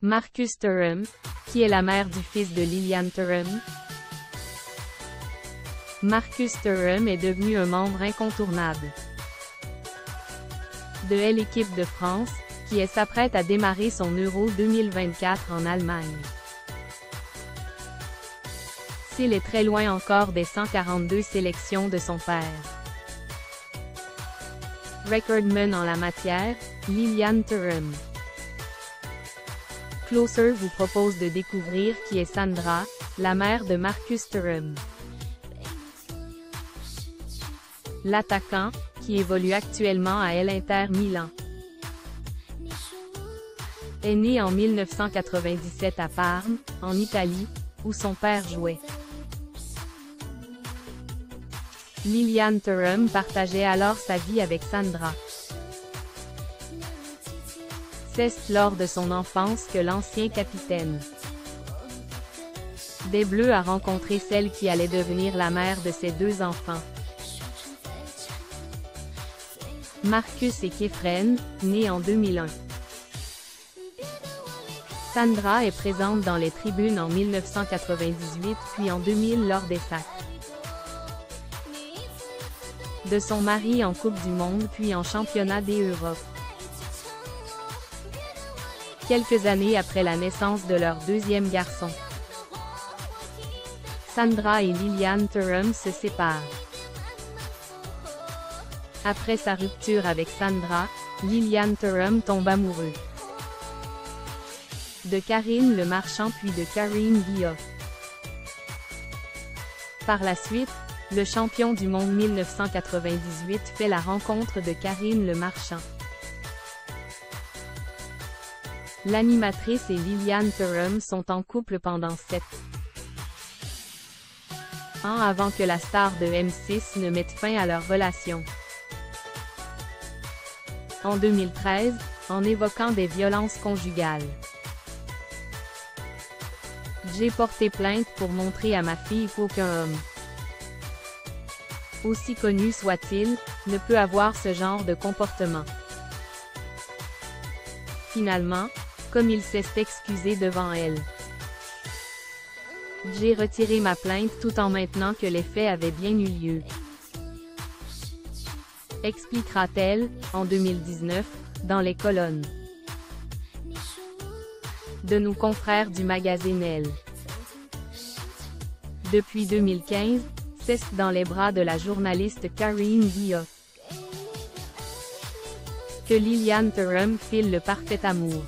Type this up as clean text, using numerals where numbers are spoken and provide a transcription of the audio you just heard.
Marcus Thuram, qui est la mère du fils de Liliane Thuram. Marcus Thuram est devenu un membre incontournable de l'équipe de France, qui s'apprête à démarrer son Euro 2024 en Allemagne. S'il est très loin encore des 142 sélections de son père. Recordman en la matière, Liliane Thuram. Closer vous propose de découvrir qui est Sandra, la mère de Marcus Thuram. L'attaquant, qui évolue actuellement à l'Inter Milan, est né en 1997 à Parme, en Italie, où son père jouait. Liliane Thuram partageait alors sa vie avec Sandra. C'est lors de son enfance que l'ancien capitaine des Bleus a rencontré celle qui allait devenir la mère de ses deux enfants. Marcus et Kefren, nés en 2001. Sandra est présente dans les tribunes en 1998 puis en 2000 lors des sacs de son mari en Coupe du Monde puis en Championnat des Europes. Quelques années après la naissance de leur deuxième garçon, Sandra et Liliane Thuram se séparent. Après sa rupture avec Sandra, Liliane Thuram tombe amoureux de Karine Le Marchand puis de Karine Villa. Par la suite, le champion du monde 1998 fait la rencontre de Karine Le Marchand. L'animatrice et Liliane Thuram sont en couple pendant 7 ans avant que la star de M6 ne mette fin à leur relation. En 2013, en évoquant des violences conjugales. J'ai porté plainte pour montrer à ma fille qu'aucun homme, aussi connu soit-il, ne peut avoir ce genre de comportement. Finalement, comme il s'est excusé devant elle. J'ai retiré ma plainte tout en maintenant que les faits avaient bien eu lieu. Expliquera-t-elle, en 2019, dans les colonnes de nos confrères du magazine Elle. Depuis 2015, c'est dans les bras de la journaliste Karine Villa que Liliane Thuram file le parfait amour.